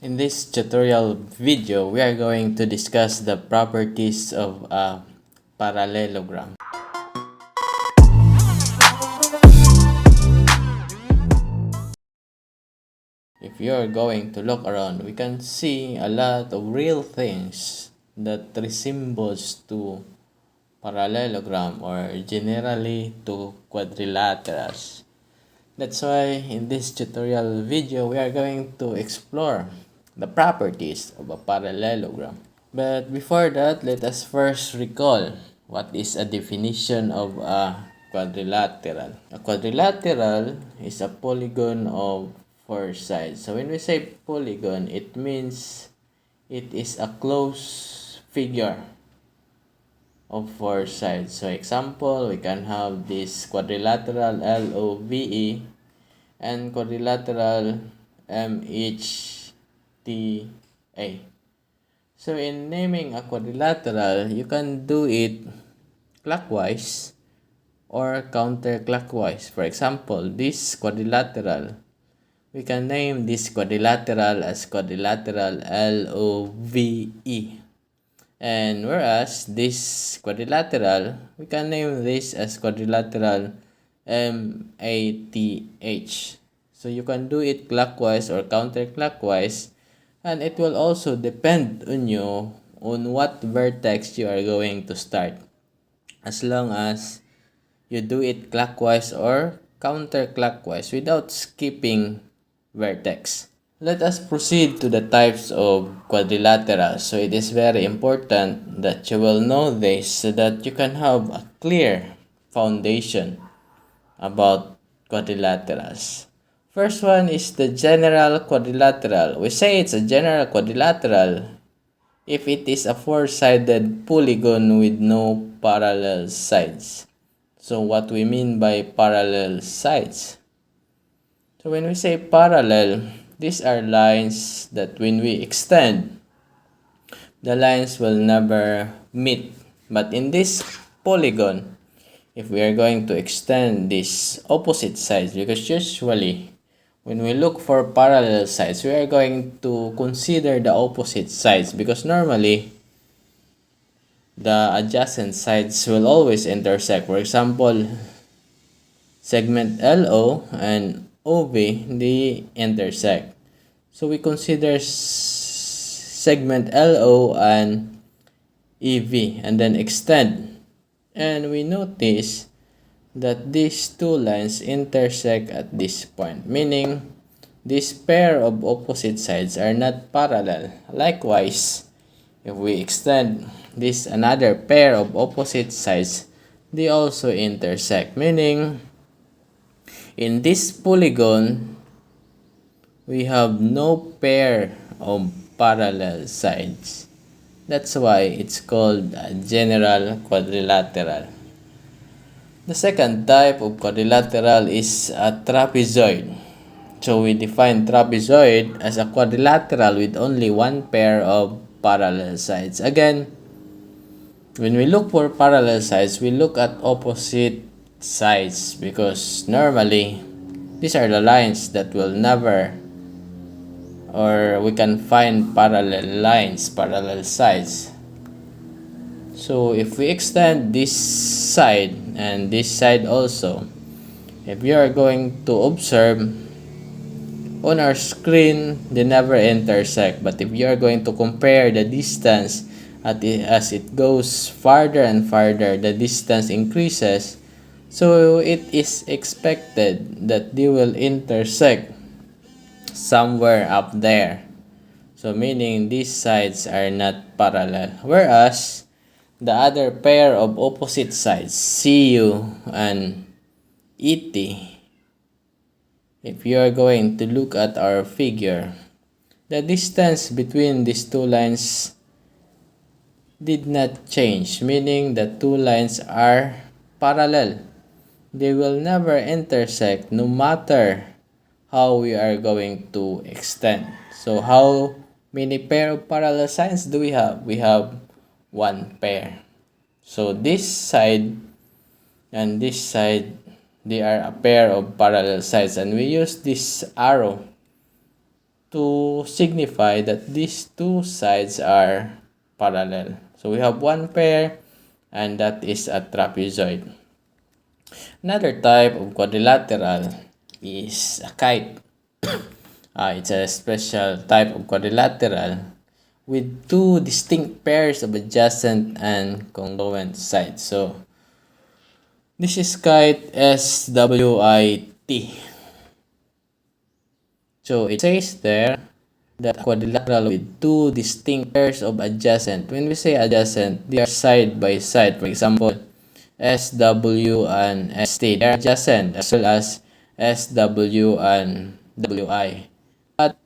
In this tutorial video, we are going to discuss the properties of a parallelogram. If you are going to look around, we can see a lot of real things that resembles to parallelogram or generally to quadrilaterals. That's why in this tutorial video, we are going to explore the properties of a parallelogram. But before that, let us first recall what is a definition of a quadrilateral. A quadrilateral is a polygon of 4 sides. So when we say polygon, it means it is a closed figure of 4 sides. So example, we can have this quadrilateral LOVE and quadrilateral MHTA. So in naming a quadrilateral, you can do it clockwise or counterclockwise. For example, this quadrilateral, we can name this quadrilateral as quadrilateral LOVE. And whereas this quadrilateral, we can name this as quadrilateral MATH. So you can do it clockwise or counterclockwise, and it will also depend on you on what vertex you are going to start. As long as you do it clockwise or counterclockwise without skipping vertex. Let us proceed to the types of quadrilaterals. So it is very important that you will know this so that you can have a clear foundation about quadrilaterals. First one is the general quadrilateral. We say it's a general quadrilateral if it is a 4-sided polygon with no parallel sides. So what we mean by parallel sides? So when we say parallel, these are lines that when we extend, the lines will never meet. But in this polygon, if we are going to extend these opposite sides, because usually when we look for parallel sides, we are going to consider the opposite sides because normally the adjacent sides will always intersect. For example, segment LO and OV, they intersect. So we consider segment LO and EV and then extend. And we notice that these two lines intersect at this point, meaning this pair of opposite sides are not parallel. Likewise, if we extend this another pair of opposite sides, they also intersect, meaning in this polygon, we have no pair of parallel sides. That's why it's called a general quadrilateral. The second type of quadrilateral is a trapezoid. So we define trapezoid as a quadrilateral with only one pair of parallel sides. Again, when we look for parallel sides, we look at opposite sides because normally these are the lines that will never, or we can find parallel lines, parallel sides. So if we extend this side and this side also, if you are going to observe on our screen, they never intersect. But if you are going to compare the distance as it goes farther and farther, the distance increases. So it is expected that they will intersect somewhere up there. So meaning these sides are not parallel. Whereas the other pair of opposite sides, CU and ET, if you are going to look at our figure, the distance between these two lines did not change, meaning the two lines are parallel. They will never intersect no matter how we are going to extend. So how many pair of parallel sides do we have? We have one pair. So this side and this side, they are a pair of parallel sides, and we use this arrow to signify that these two sides are parallel. So we have one pair, and that is a trapezoid. Another type of quadrilateral is a kite. It's a special type of quadrilateral with two distinct pairs of adjacent and congruent sides. So this is kite SWIT. So it says there that quadrilateral with two distinct pairs of adjacent. When we say adjacent, they are side by side. For example, SW and ST, they are adjacent, as well as SW and WI. But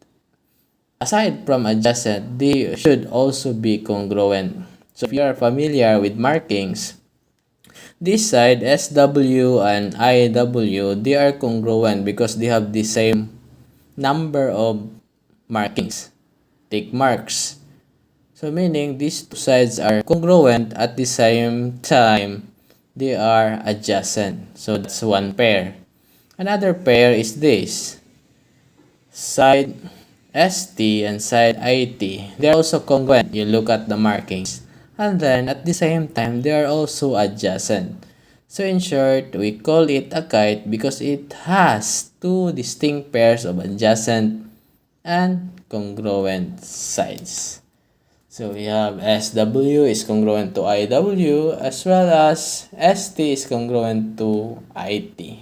aside from adjacent, they should also be congruent. So if you are familiar with markings, this side, SW and IW, they are congruent because they have the same number of markings, tick marks. So meaning these two sides are congruent at the same time they are adjacent. So that's one pair. Another pair is this. Side ST and side IT. They are also congruent. You look at the markings. And then at the same time, they are also adjacent. So in short, we call it a kite because it has two distinct pairs of adjacent and congruent sides. So we have SW is congruent to IW as well as ST is congruent to IT.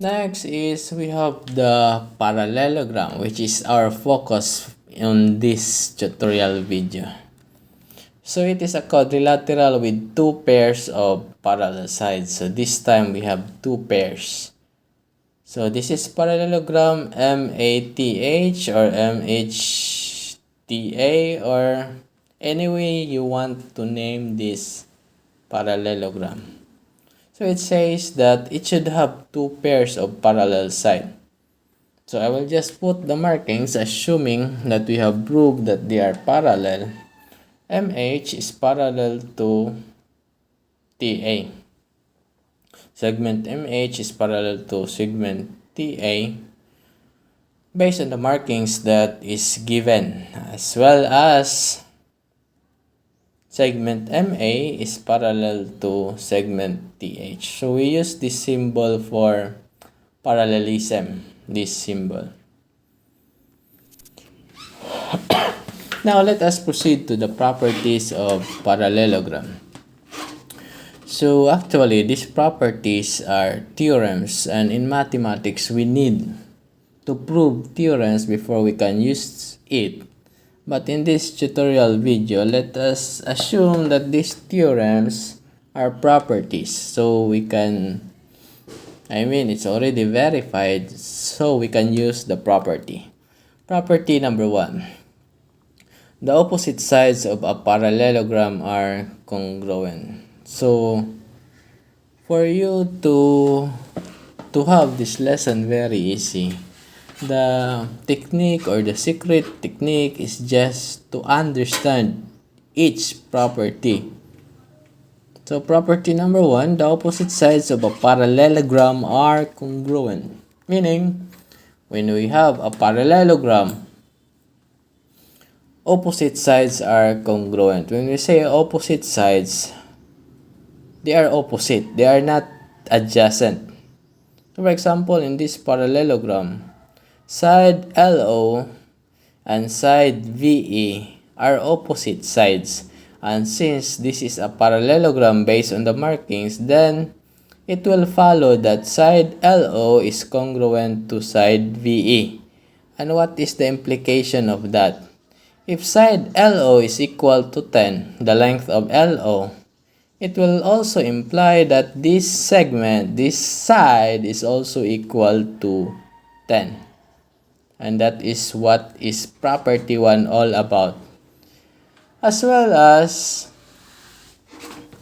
Next is we have the parallelogram, which is our focus on this tutorial video. So it is a quadrilateral with two pairs of parallel sides. So this time we have two pairs. So this is parallelogram MATH or MHTA, or any way you want to name this parallelogram. So it says that it should have two pairs of parallel sides. So I will just put the markings assuming that we have proved that they are parallel. MH is parallel to TA. Segment MH is parallel to segment TA based on the markings that is given, as well as segment MA is parallel to segment TH. So we use this symbol for parallelism, this symbol. Now let us proceed to the properties of parallelogram. So actually these properties are theorems, and in mathematics we need to prove theorems before we can use it. But in this tutorial video, let us assume that these theorems are properties. So we can, it's already verified, so we can use the property. Property number 1. The opposite sides of a parallelogram are congruent. So for you to have this lesson very easy, the technique or the secret technique is just to understand each property. So property number 1, the opposite sides of a parallelogram are congruent. Meaning, when we have a parallelogram, opposite sides are congruent. When we say opposite sides, they are opposite. They are not adjacent. For example, in this parallelogram, side LO and side VE are opposite sides. And since this is a parallelogram based on the markings, then it will follow that side LO is congruent to side VE. And what is the implication of that? If side LO is equal to 10, the length of LO, it will also imply that this segment, this side, is also equal to 10. And that is what is property 1 all about. As well as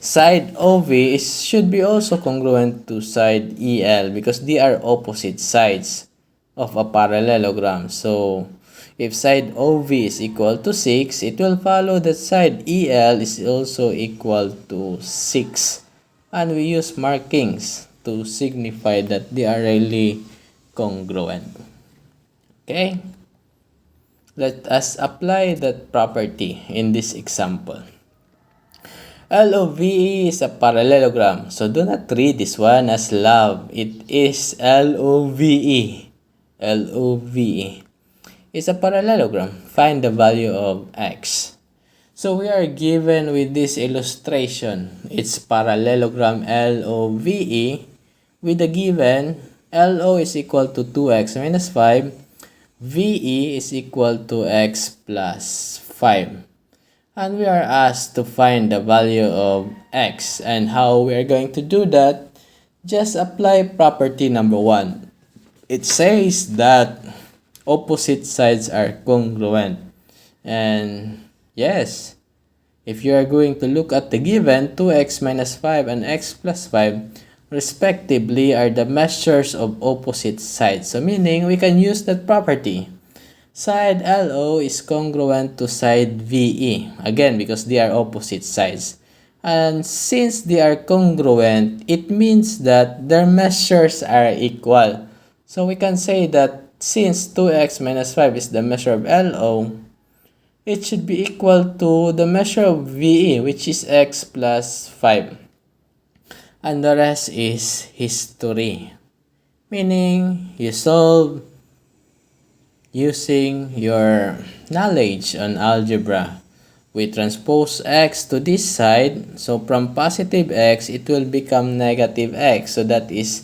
side OV should be also congruent to side EL because they are opposite sides of a parallelogram. So if side OV is equal to 6, it will follow that side EL is also equal to 6. And we use markings to signify that they are really congruent. Okay? Let us apply that property in this example. LOVE is a parallelogram. So do not read this one as love. It is LOVE. LOVE. It's a parallelogram. Find the value of x. So we are given with this illustration. It's parallelogram LOVE with the given LO is equal to 2x minus 5. VE is equal to x plus 5. And we are asked to find the value of x. And how we are going to do that? Just apply property number 1. It says that opposite sides are congruent. And yes, if you are going to look at the given, 2x minus 5 and x plus 5 respectively are the measures of opposite sides. So meaning we can use that property. Side LO is congruent to side VE. Again, because they are opposite sides. And since they are congruent, it means that their measures are equal. So we can say that since 2x minus 5 is the measure of LO, it should be equal to the measure of VE, which is x plus 5. And the rest is history. Meaning, you solve using your knowledge on algebra. We transpose x to this side. So from positive x, it will become negative x. So that is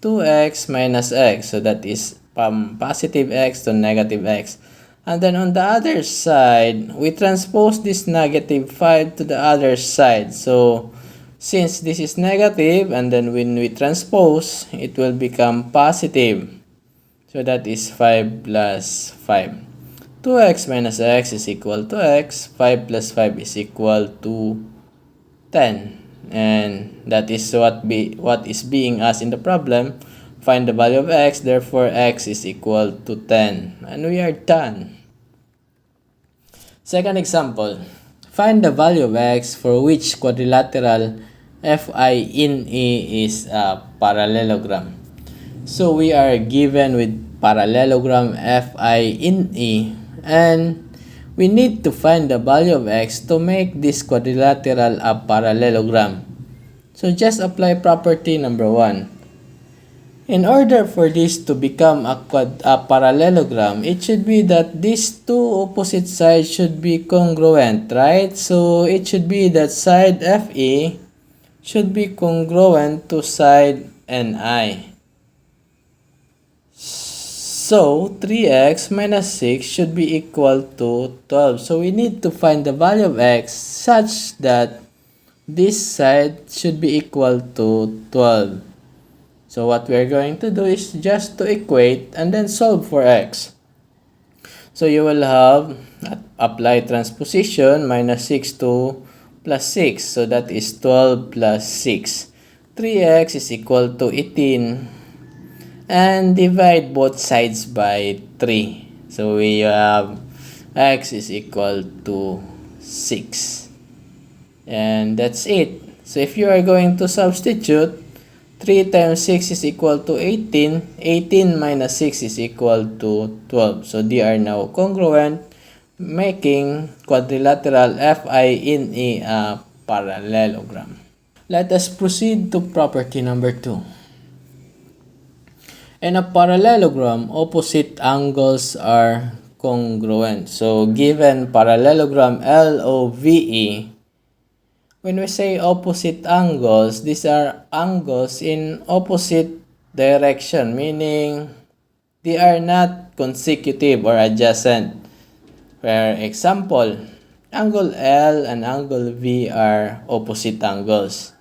2x minus x. So that is from positive x to negative x. And then on the other side, we transpose this negative 5 to the other side. So since this is negative, and then when we transpose, it will become positive. So that is 5 plus 5. 2x minus x is equal to x. 5 plus 5 is equal to 10. And that is what is being asked in the problem. Find the value of x, therefore x is equal to 10. And we are done. Second example. Find the value of x for which quadrilateral FI in E is a parallelogram. So we are given with parallelogram FI in E, and we need to find the value of x to make this quadrilateral a parallelogram. So just apply property number 1. In order for this to become a parallelogram, it should be that these two opposite sides should be congruent, right? So it should be that side FE should be congruent to side NI. So 3x minus 6 should be equal to 12. So we need to find the value of x such that this side should be equal to 12. So what we are going to do is just to equate and then solve for x. So you will have apply transposition minus 6 to plus 6. So that is 12 plus 6. 3x is equal to 18. And divide both sides by 3. So we have x is equal to 6. And that's it. So if you are going to substitute, 3 times 6 is equal to 18. 18 minus 6 is equal to 12. So they are now congruent, making quadrilateral FI in E a parallelogram. Let us proceed to property number 2. In a parallelogram, opposite angles are congruent. So given parallelogram LOVE, when we say opposite angles, these are angles in opposite direction, meaning they are not consecutive or adjacent. For example, angle L and angle V are opposite angles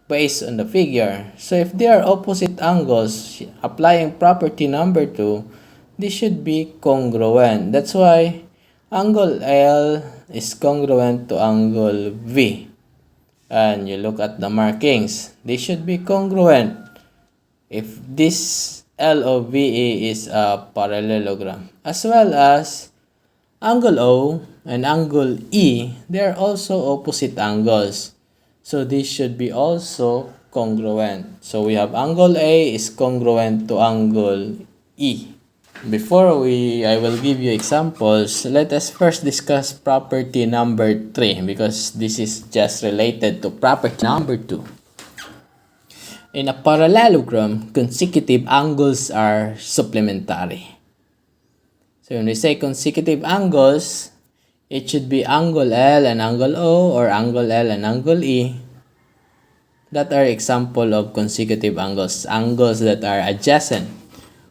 based on the figure. So if they are opposite angles, applying property number 2, they should be congruent. That's why angle L is congruent to angle V. And you look at the markings, they should be congruent if this LOVE is a parallelogram. As well as angle O and angle E, they are also opposite angles. So this should be also congruent. So we have angle A is congruent to angle E. Before I will give you examples, let us first discuss property number 3 because this is just related to property number 2. In a parallelogram, consecutive angles are supplementary. So when we say consecutive angles, it should be angle L and angle O or angle L and angle E. That are example of consecutive angles, angles that are adjacent.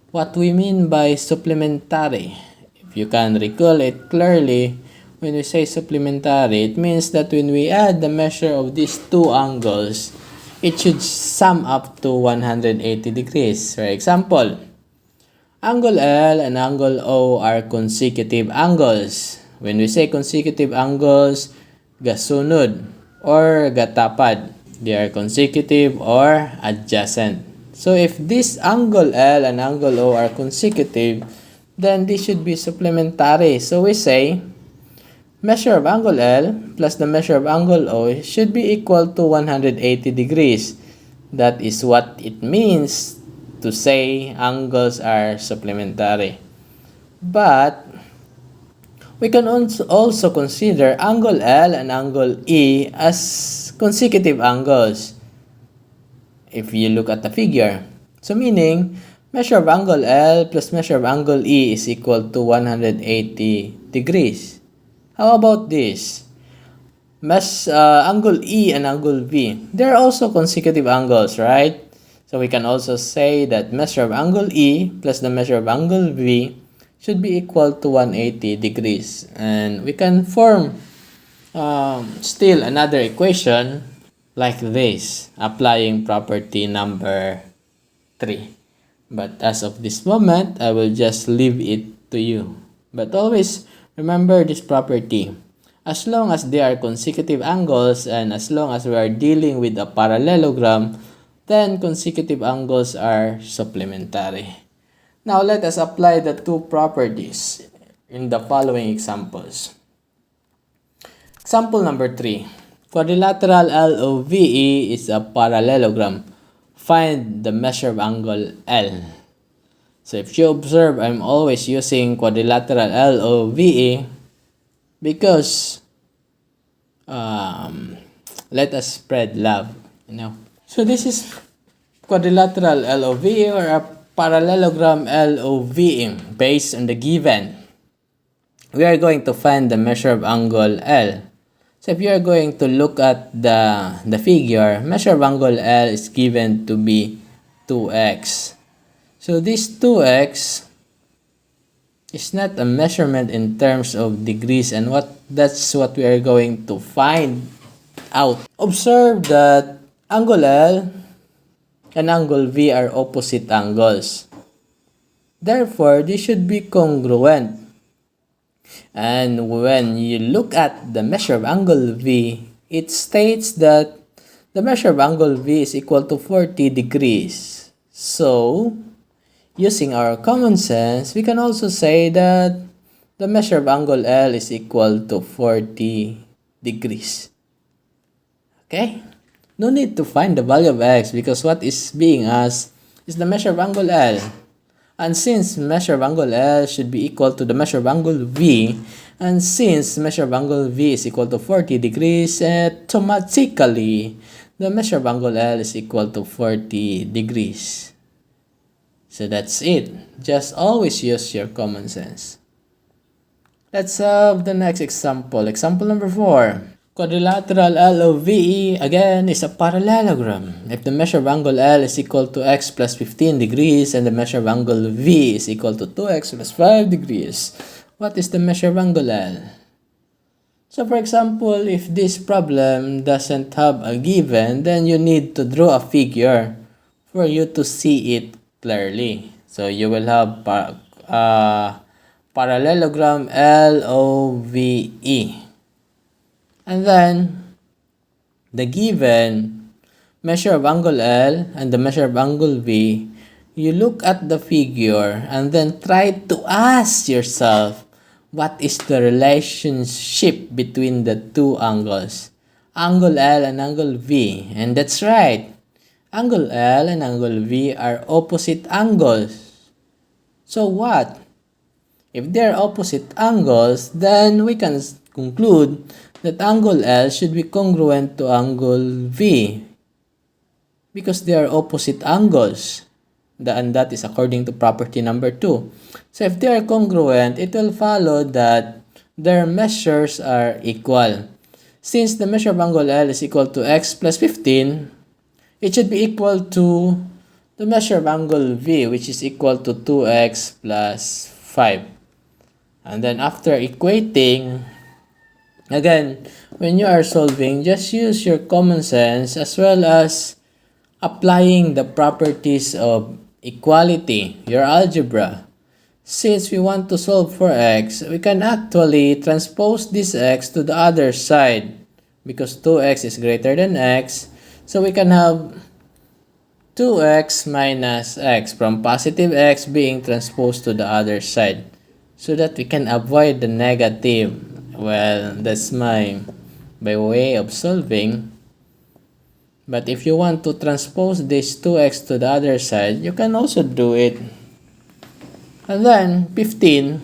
What we mean by supplementary, if you can recall it clearly, when we say supplementary, it means that when we add the measure of these two angles, it should sum up to 180 degrees. For example, angle L and angle O are consecutive angles. When we say consecutive angles, gasunod or gatapad, they are consecutive or adjacent. So if this angle L and angle O are consecutive, then this should be supplementary. So we say measure of angle L plus the measure of angle O should be equal to 180 degrees. That is what it means to say angles are supplementary. But we can also consider angle L and angle E as consecutive angles. If you look at the figure. So meaning, measure of angle L plus measure of angle E is equal to 180 degrees. How about this? Angle E and angle V, they're also consecutive angles, right? So we can also say that measure of angle E plus the measure of angle V should be equal to 180 degrees. And we can form still another equation like this, applying property number 3. But as of this moment, I will just leave it to you. But always remember this property. As long as they are consecutive angles and as long as we are dealing with a parallelogram, then consecutive angles are supplementary. Now let us apply the two properties in the following examples. Example number 3. Quadrilateral LOVE is a parallelogram. Find the measure of angle L. So if you observe, I'm always using quadrilateral LOVE because let us spread love, So this is quadrilateral LOVE or a parallelogram LOVE based on the given. We are going to find the measure of angle L. So if you are going to look at the figure, measure of angle L is given to be 2x. So this 2x is not a measurement in terms of degrees, and that's what we are going to find out. Observe that angle L and angle V are opposite angles. Therefore, they should be congruent. And when you look at the measure of angle V, it states that the measure of angle V is equal to 40 degrees. So, using our common sense, we can also say that the measure of angle L is equal to 40 degrees. Okay? No need to find the value of x because what is being asked is the measure of angle L. And since measure of angle L should be equal to the measure of angle V, and since measure of angle V is equal to 40 degrees, automatically, the measure of angle L is equal to 40 degrees. So that's it. Just always use your common sense. Let's have the next example. Example number 4. Quadrilateral LOVE again is a parallelogram. If the measure of angle L is equal to x plus 15 degrees and the measure of angle V is equal to 2x plus 5 degrees, what is the measure of angle L? So for example, if this problem doesn't have a given, then you need to draw a figure for you to see it clearly. So you will have parallelogram LOVE. And then, the given measure of angle L and the measure of angle V, you look at the figure and then try to ask yourself, what is the relationship between the two angles? Angle L and angle V. And that's right. Angle L and angle V are opposite angles. So what? If they are opposite angles, then we can conclude that angle L should be congruent to angle V because they are opposite angles. And that is according to property number 2. So if they are congruent, it will follow that their measures are equal. Since the measure of angle L is equal to x plus 15, it should be equal to the measure of angle V, which is equal to 2x plus 5. And then after equating, again, when you are solving, just use your common sense as well as applying the properties of equality, your algebra. Since we want to solve for x, we can actually transpose this x to the other side because 2x is greater than x. So we can have 2x minus x from positive x being transposed to the other side so that we can avoid the negative. Well, that's by way of solving. But if you want to transpose this 2x to the other side, you can also do it. And then 15,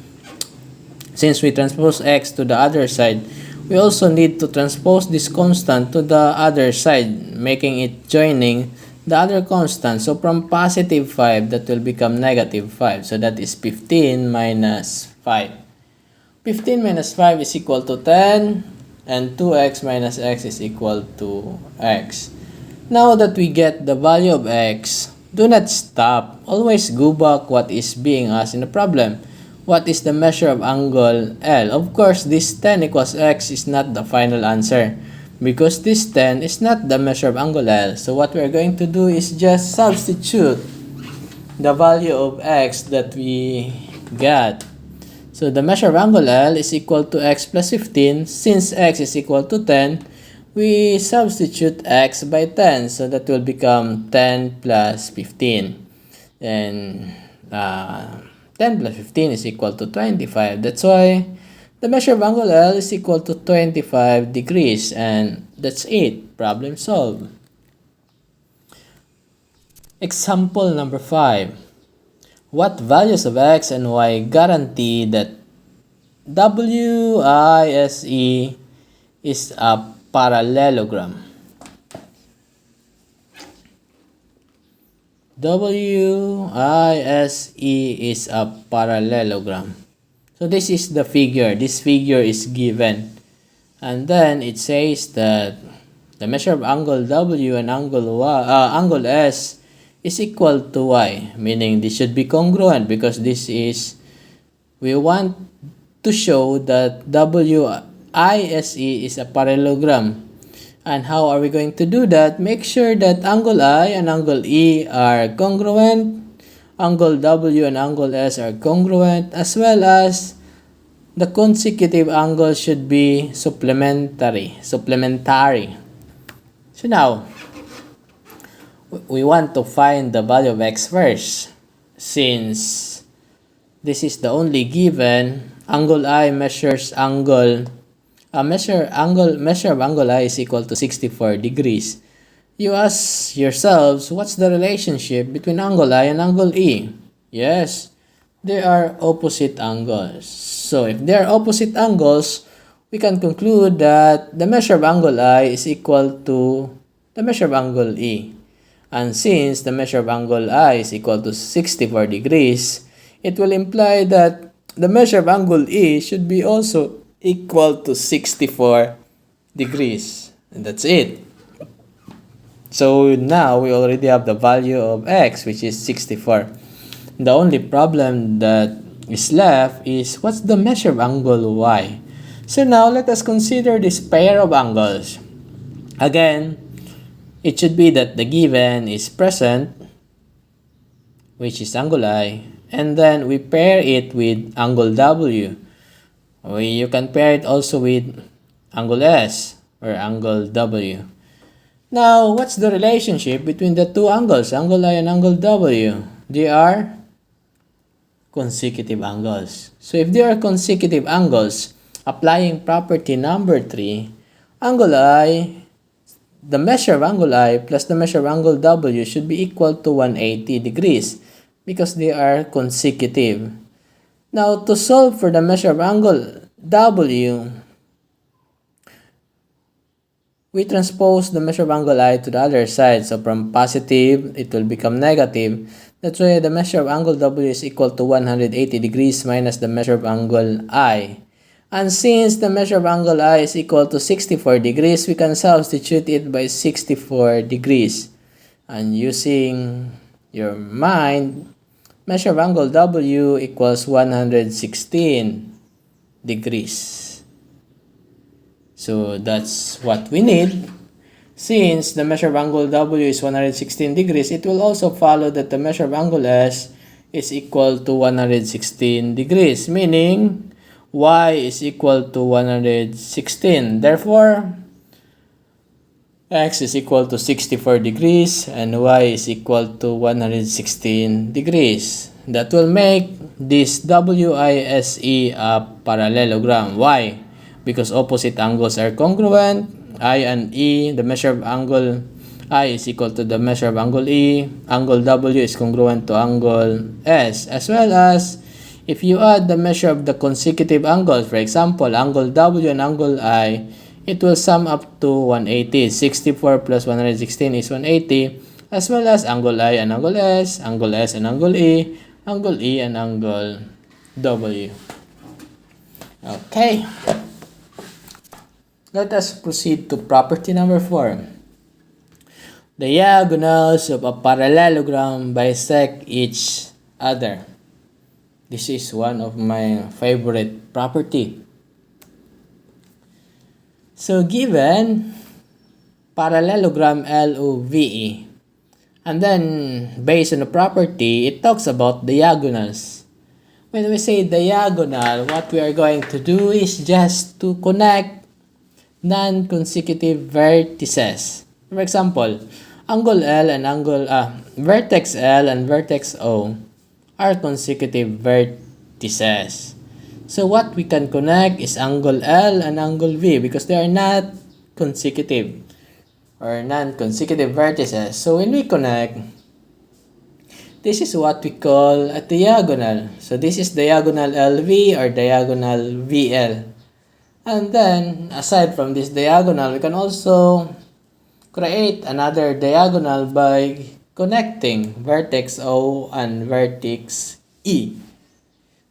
since we transpose x to the other side, we also need to transpose this constant to the other side, making it joining the other constant. So from positive 5, that will become negative 5. So that is 15 minus 5. 15 minus 5 is equal to 10, and 2x minus x is equal to x. Now that we get the value of x, do not stop. Always go back what is being asked in the problem. What is the measure of angle L? Of course, this 10 equals x is not the final answer because this 10 is not the measure of angle L. So what we are going to do is just substitute the value of x that we got. So the measure of angle L is equal to x plus 15. Since x is equal to 10, we substitute x by 10. So that will become 10 plus 15. And 10 plus 15 is equal to 25. That's why the measure of angle L is equal to 25 degrees. And that's it. Problem solved. Example number 5. What values of x and y guarantee that WISE is a parallelogram? WISE is a parallelogram. So this is the figure. This figure is given. And then it says that the measure of angle W and angle S is equal to y, meaning this should be congruent because we want to show that WISE is a parallelogram. And how are we going to do that? Make sure that angle I and angle E are congruent, angle W and angle S are congruent, as well as the consecutive angles should be supplementary. So now, we want to find the value of x first. Since this is the only given, angle I measures angle measure of angle I is equal to 64 degrees. You ask yourselves, what's the relationship between angle I and angle E? Yes, they are opposite angles. So if they are opposite angles, we can conclude that the measure of angle I is equal to the measure of angle E. And since the measure of angle I is equal to 64 degrees, it will imply that the measure of angle E should be also equal to 64 degrees. And that's it. So now we already have the value of x, which is 64. The only problem that is left is what's the measure of angle y? So now let us consider this pair of angles. Again, it should be that the given is present, which is angle I, and then we pair it with angle W. You can pair it also with angle S or angle W. Now, what's the relationship between the two angles, angle I and angle W? They are consecutive angles. So if they are consecutive angles, applying property number 3, angle I, the measure of angle I plus the measure of angle W should be equal to 180 degrees. because they are consecutive. Now, to solve for the measure of angle W, we transpose the measure of angle I to the other side. So from positive, it will become negative. That's why the measure of angle W is equal to 180 degrees minus the measure of angle I. And since the measure of angle I is equal to 64 degrees, we can substitute it by 64 degrees. And using your mind, measure of angle W equals 116 degrees. So that's what we need. Since the measure of angle W is 116 degrees, it will also follow that the measure of angle S is equal to 116 degrees, meaning Y is equal to 116. Therefore, X is equal to 64 degrees and Y is equal to 116 degrees. That will make this WISE a parallelogram. Why? Because opposite angles are congruent. I and E, the measure of angle I is equal to the measure of angle E. Angle W is congruent to angle S. As well as, if you add the measure of the consecutive angles, for example, angle W and angle I, it will sum up to 180. 64 plus 116 is 180. As well as angle I and angle S and angle E and angle W. Okay. Let us proceed to property number 4. Diagonals of a parallelogram bisect each other. This is one of my favorite property. So given parallelogram LOVE, and then based on the property, it talks about diagonals. When we say diagonal, what we are going to do is just to connect non-consecutive vertices. For example, angle L and vertex L and vertex O are consecutive vertices. So what we can connect is angle L and angle V because they are not consecutive or non-consecutive vertices. So when we connect, this is what we call a diagonal. So this is diagonal LV or diagonal VL. And then, aside from this diagonal, we can also create another diagonal by connecting vertex O and vertex E.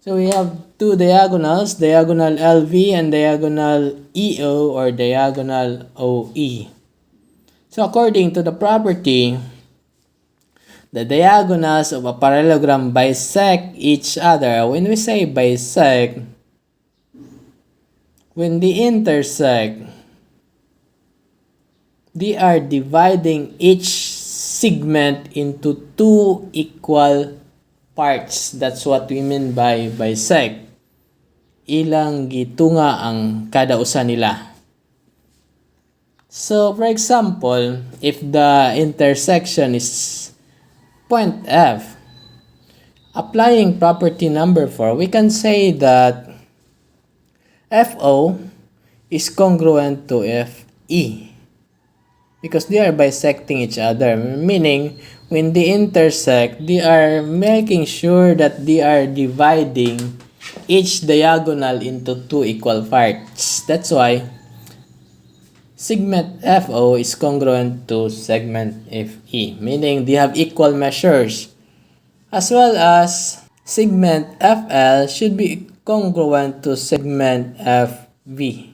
So we have two diagonals, diagonal LV and diagonal EO or diagonal OE. So according to the property, the diagonals of a parallelogram bisect each other. When we say bisect, when they intersect, they are dividing each segment into two equal parts. That's what we mean by bisect. Ilang gitunga ang kada usa nila. So, for example, if the intersection is point F, applying property number 4, we can say that FO is congruent to FE because they are bisecting each other, meaning when they intersect, they are making sure that they are dividing each diagonal into two equal parts. That's why segment FO is congruent to segment FE, meaning they have equal measures, as well as segment FL should be congruent to segment FV.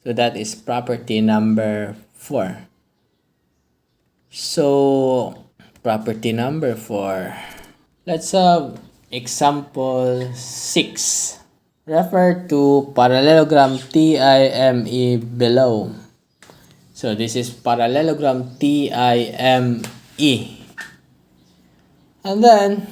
So that is property number 4. So property number 4. Let's have example 6. Refer to parallelogram TIME below. So this is parallelogram TIME. And then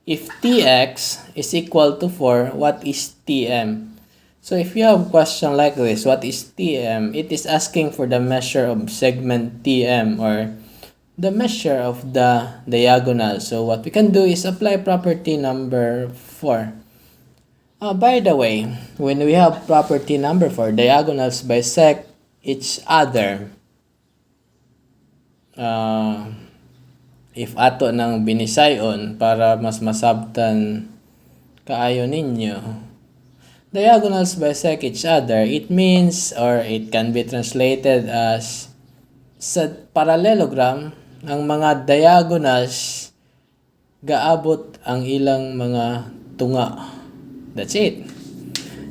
if Tx is equal to 4, what is Tm? So if you have a question like this, what is Tm? It is asking for the measure of segment Tm or the measure of the diagonal. So what we can do is apply property number 4. By the way, when we have property number 4, diagonals bisect each other. if ato ng binisayon para mas masabtan kaayo ninyo, diagonals bisect each other, it means, or it can be translated as, sa parallelogram, ang mga diagonals gaabot ang ilang mga tunga. That's it.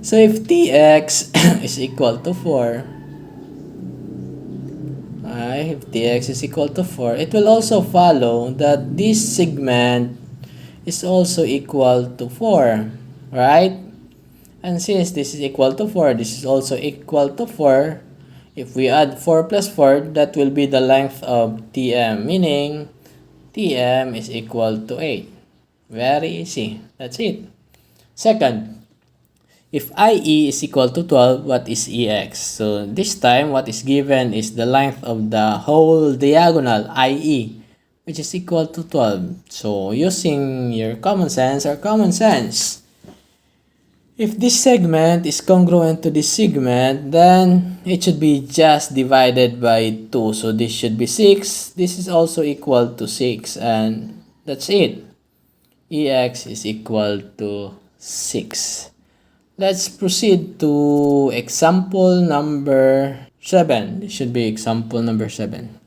So if tx is equal to 4, if tx is equal to 4, it will also follow that this segment is also equal to 4, right? And since this is equal to 4, this is also equal to 4. If we add 4 plus 4, that will be the length of TM, meaning TM is equal to 8. Very easy. That's it. Second, if IE is equal to 12, what is EX? So this time, what is given is the length of the whole diagonal, IE, which is equal to 12. So using your common sense, if this segment is congruent to this segment, then it should be just divided by 2. So this should be 6. This is also equal to 6. And that's it. EX is equal to 6. Let's proceed to example number 7. This should be example number 7.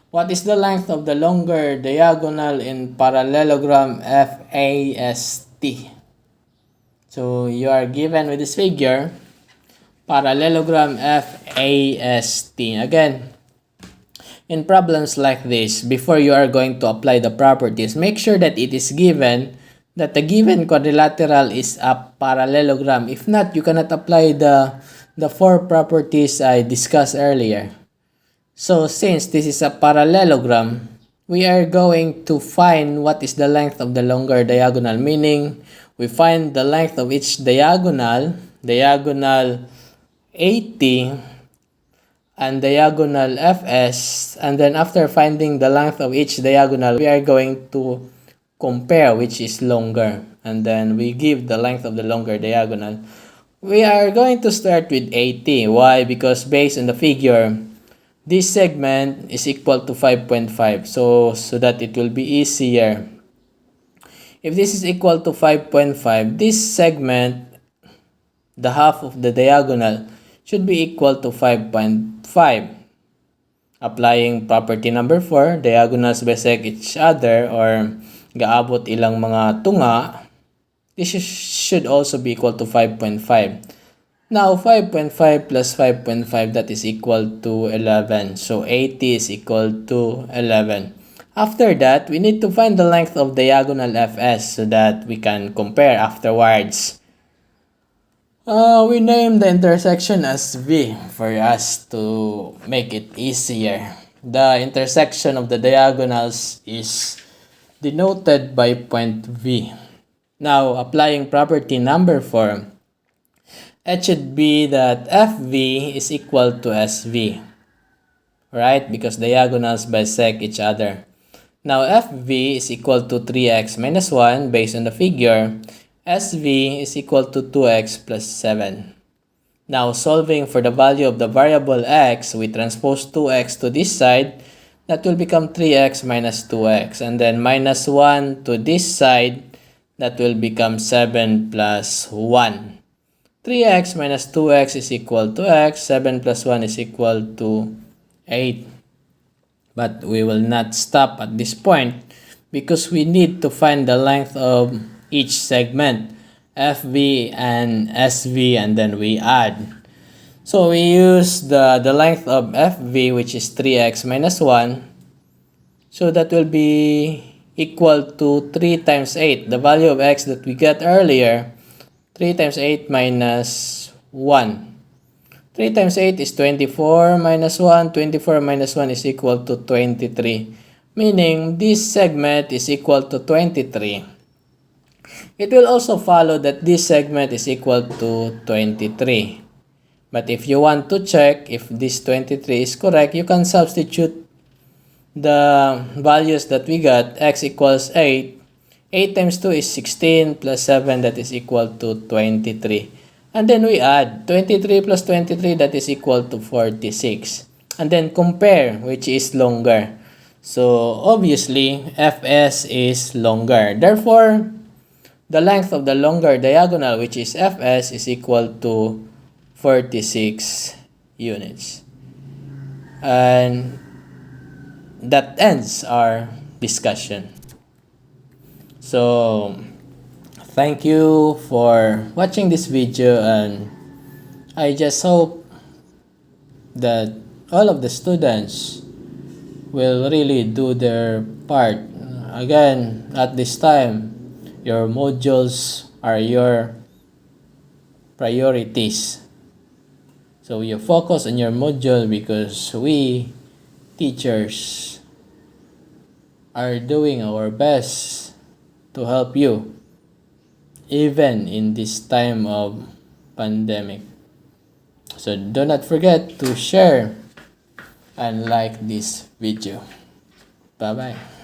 What is the length of the longer diagonal in parallelogram FAST? So you are given with this figure, parallelogram FAST. Again, in problems like this, before you are going to apply the properties, make sure that it is given that the given quadrilateral is a parallelogram. If not, you cannot apply the 4 properties I discussed earlier. So since this is a parallelogram, we are going to find what is the length of the longer diagonal, meaning we find the length of each diagonal 80 and diagonal FS, and then after finding the length of each diagonal, we are going to compare which is longer, and then we give the length of the longer diagonal. We are going to start with 80. Why? Because based on the figure, this segment is equal to 5.5, so that it will be easier. If this is equal to 5.5, this segment, the half of the diagonal, should be equal to 5.5. Applying property number 4, diagonals bisect each other or gaabot ilang mga tunga, this should also be equal to 5.5. Now, 5.5 plus 5.5, that is equal to 11. So 80 is equal to 11. After that, we need to find the length of diagonal FS so that we can compare afterwards. We name the intersection as V for us to make it easier. The intersection of the diagonals is denoted by point V. Now, applying property number 4, it should be that FV is equal to SV, right? Because diagonals bisect each other. Now, FV is equal to 3x minus 1 based on the figure. SV is equal to 2x plus 7. Now, solving for the value of the variable x, we transpose 2x to this side. That will become 3x minus 2x. And then minus 1 to this side, that will become 7 plus 1. 3x minus 2x is equal to x. 7 plus 1 is equal to 8. But we will not stop at this point because we need to find the length of each segment, FV and SV, and then we add. So we use the length of FV, which is 3x minus 1. So that will be equal to 3 times 8. The value of x that we got earlier, 3 times 8 minus 1. 3 times 8 is 24 minus 1. 24 minus 1 is equal to 23. Meaning, this segment is equal to 23. It will also follow that this segment is equal to 23. But if you want to check if this 23 is correct, you can substitute the values that we got. X equals 8. 8 times 2 is 16 plus 7, that is equal to 23. And then we add 23 plus 23, that is equal to 46. And then compare which is longer. So obviously, Fs is longer. Therefore, the length of the longer diagonal, which is Fs, is equal to 46 units. And that ends our discussion. So, thank you for watching this video, and I just hope that all of the students will really do their part. Again, at this time, your modules are your priorities. So you focus on your module because we teachers are doing our best to help you even in this time of pandemic. So do not forget to share and like this video. Bye bye.